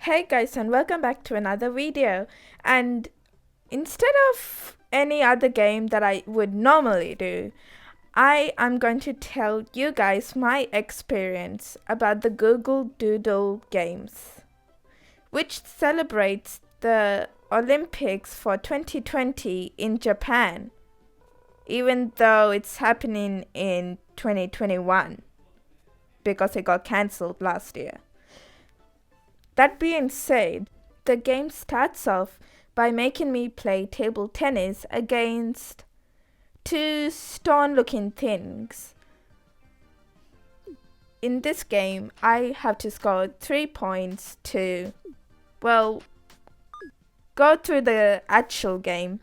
Hey guys, and welcome back to another video. And instead of any other game that I would normally do, I am going to tell you guys my experience about the Google Doodle Games, which celebrates the Olympics for 2020 in Japan, even though it's happening in 2021 because it got cancelled last year. That being said, the game starts off by making me play table tennis against two stone-looking things. In this game, I have to score 3 points to, go through the actual game,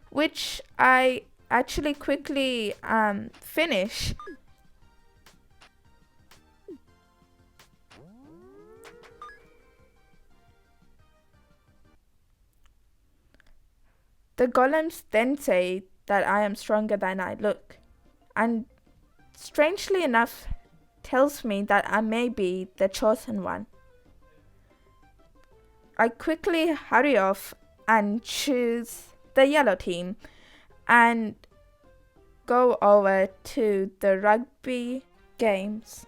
which I actually quickly finish. The golems then say that I am stronger than I look, and strangely enough tells me that I may be the chosen one. I quickly hurry off and choose the yellow team and go over to the rugby games.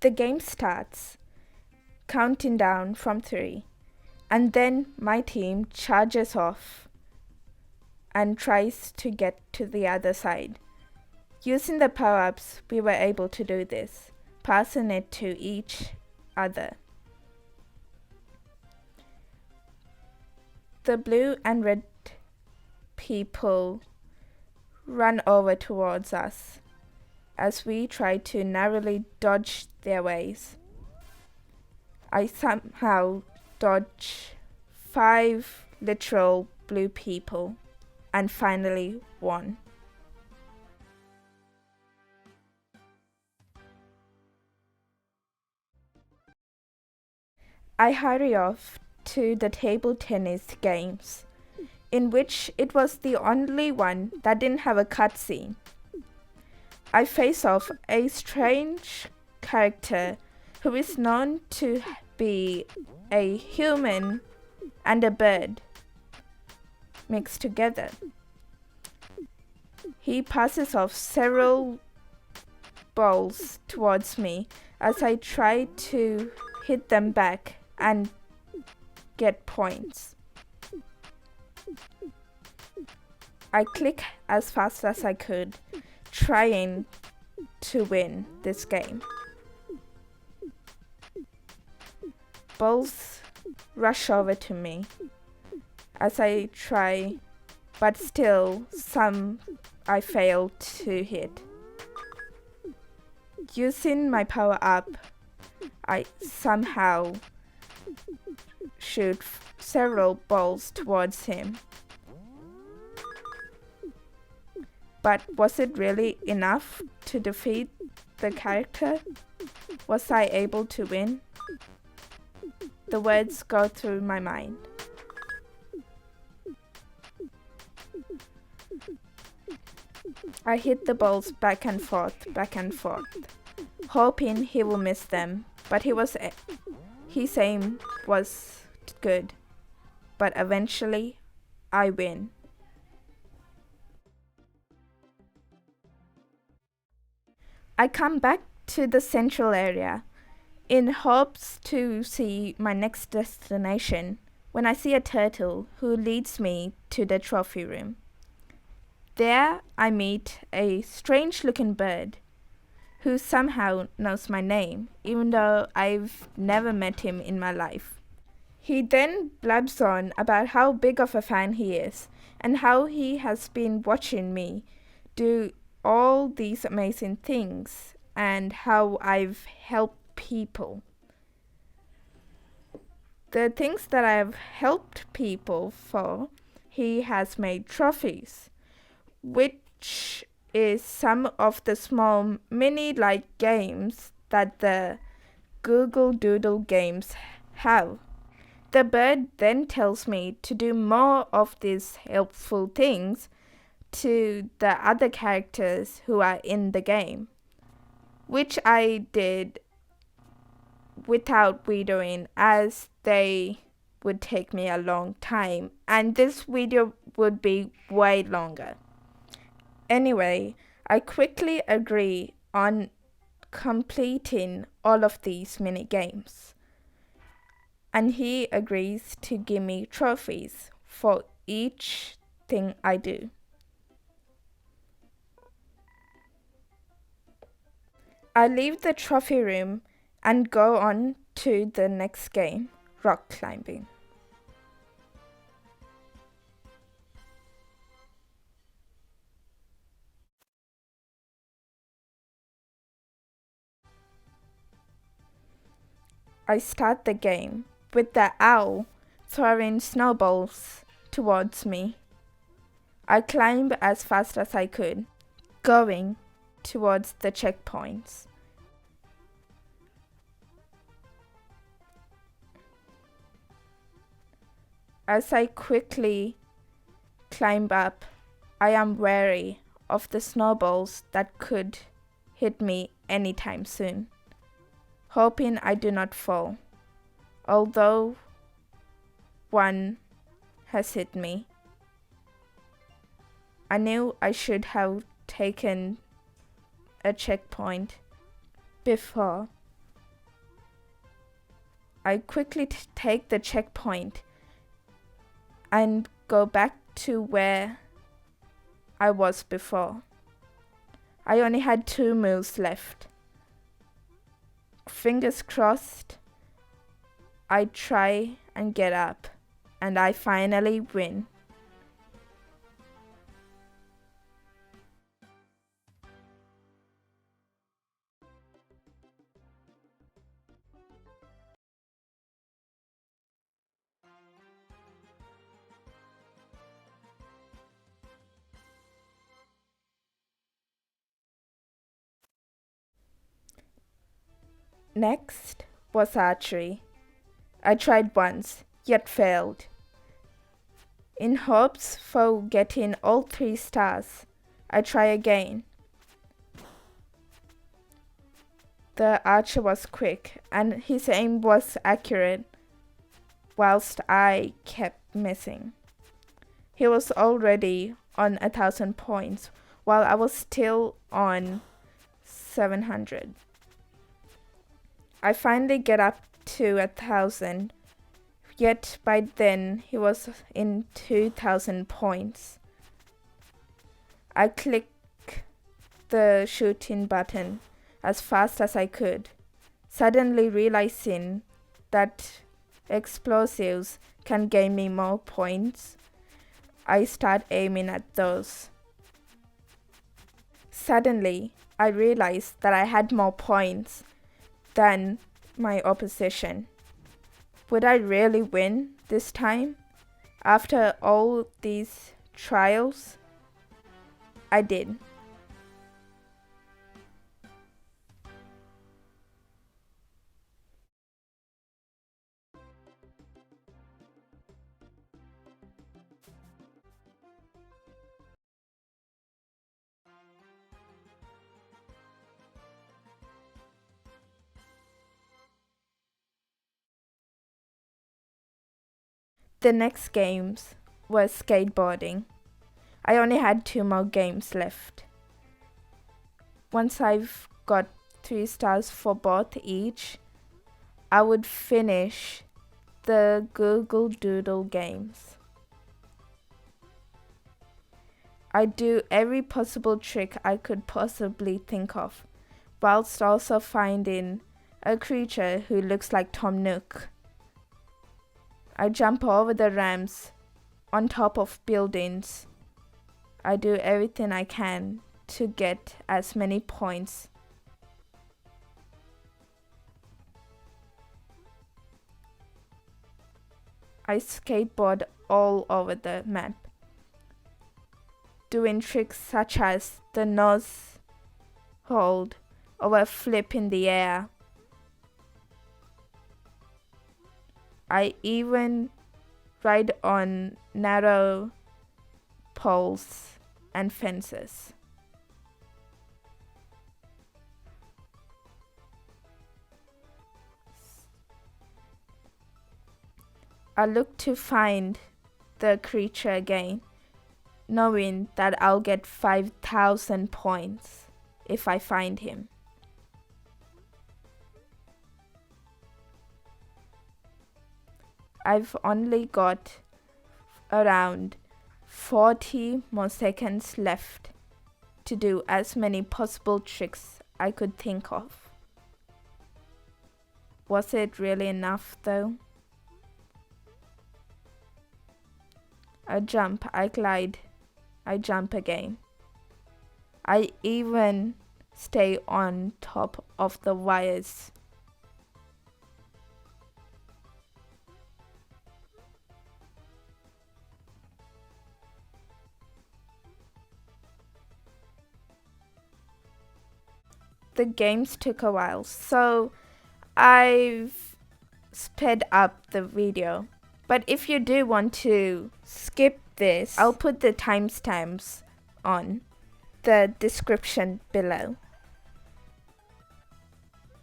The game starts, counting down from 3, and then my team charges off and tries to get to the other side. Using the power-ups, we were able to do this, passing it to each other. The blue and red people run over towards us as we try to narrowly dodge their ways. I somehow dodge 5 literal blue people and finally won. I hurry off to the table tennis games, in which it was the only one that didn't have a cutscene. I face off a strange character who is known to be a human and a bird mixed together. He passes off several balls towards me as I try to hit them back and get points. I click as fast as I could, trying to win this game. Balls rush over to me as I try, but still some I fail to hit. Using my power up, I somehow shoot several balls towards him. But was it really enough to defeat the character? Was I able to win? The words go through my mind. I hit the balls back and forth, hoping he will miss them, but his aim was good. But eventually, I win. I come back to the central area in hopes to see my next destination when I see a turtle who leads me to the trophy room. There I meet a strange-looking bird who somehow knows my name, even though I've never met him in my life. He then blabs on about how big of a fan he is and how he has been watching me do all these amazing things and how I've helped people. The things that I've helped people for, he has made trophies, which is some of the small mini-like games that the Google Doodle Games have. The bird then tells me to do more of these helpful things to the other characters who are in the game, which I did without videoing, as they would take me a long time and this video would be way longer. Anyway, I quickly agree on completing all of these mini games, and he agrees to give me trophies for each thing I do. I leave the trophy room and go on to the next game, rock climbing. I start the game with the owl throwing snowballs towards me. I climb as fast as I could, going towards the checkpoints. As I quickly climb up, I am wary of the snowballs that could hit me anytime soon, hoping I do not fall, although one has hit me. I knew I should have taken a checkpoint before. I quickly take the checkpoint and go back to where I was before. I only had 2 moves left. Fingers crossed, I try and get up, and I finally win. Next was archery. I tried once, yet failed. In hopes for getting all 3 stars, I try again. The archer was quick and his aim was accurate, whilst I kept missing. He was already on 1,000 points, while I was still on 700. I finally get up to 1,000, yet by then he was in 2,000 points. I click the shooting button as fast as I could, suddenly realizing that explosives can gain me more points. I start aiming at those. Suddenly, I realized that I had more points than my opposition. Would I really win this time? After all these trials, I did. The next games were skateboarding. I only had 2 more games left. Once I've got 3 stars for both each, I would finish the Google Doodle Games. I do every possible trick I could possibly think of, whilst also finding a creature who looks like Tom Nook. I jump over the ramps, on top of buildings. I do everything I can to get as many points. I skateboard all over the map, doing tricks such as the nose hold or a flip in the air. I even ride on narrow poles and fences. I look to find the creature again, knowing that I'll get 5,000 points if I find him. I've only got around 40 more seconds left to do as many possible tricks I could think of. Was it really enough though? I jump, I glide, I jump again. I even stay on top of the wires. The games took a while, so I've sped up the video. But if you do want to skip this, I'll put the timestamps on the description below.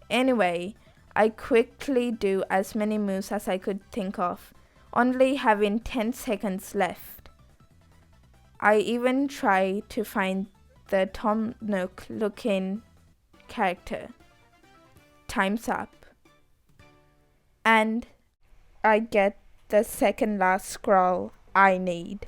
Anyway, I quickly do as many moves as I could think of, only having 10 seconds left. I even try to find the Tom Nook looking character. Time's up. And I get the second last scroll I need.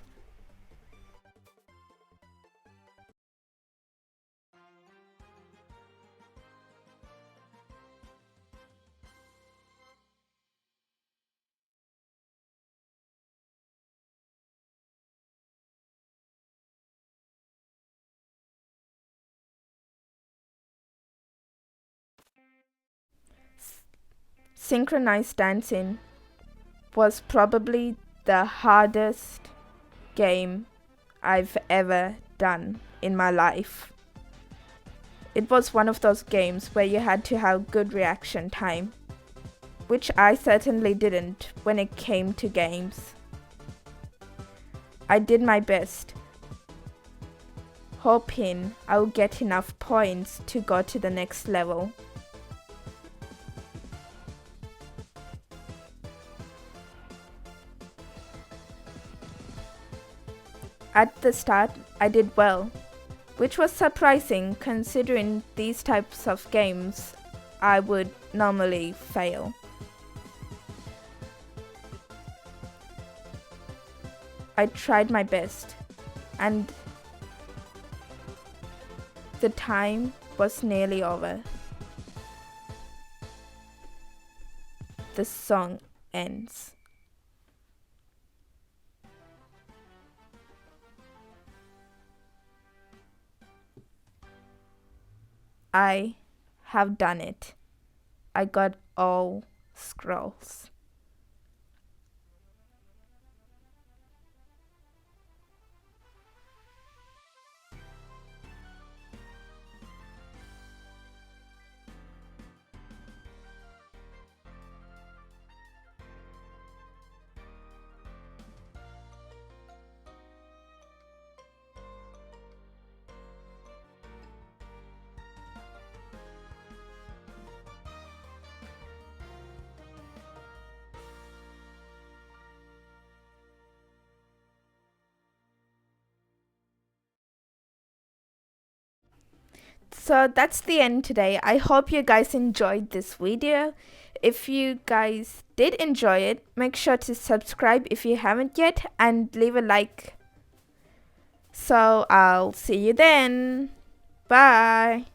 Synchronized Dancing was probably the hardest game I've ever done in my life. It was one of those games where you had to have good reaction time, which I certainly didn't when it came to games. I did my best, hoping I'll get enough points to go to the next level. At the start, I did well, which was surprising considering these types of games I would normally fail. I tried my best, and the time was nearly over. The song ends. I have done it. I got all scrolls. So that's the end today. I hope you guys enjoyed this video. If you guys did enjoy it, make sure to subscribe if you haven't yet and leave a like. So I'll see you then. Bye.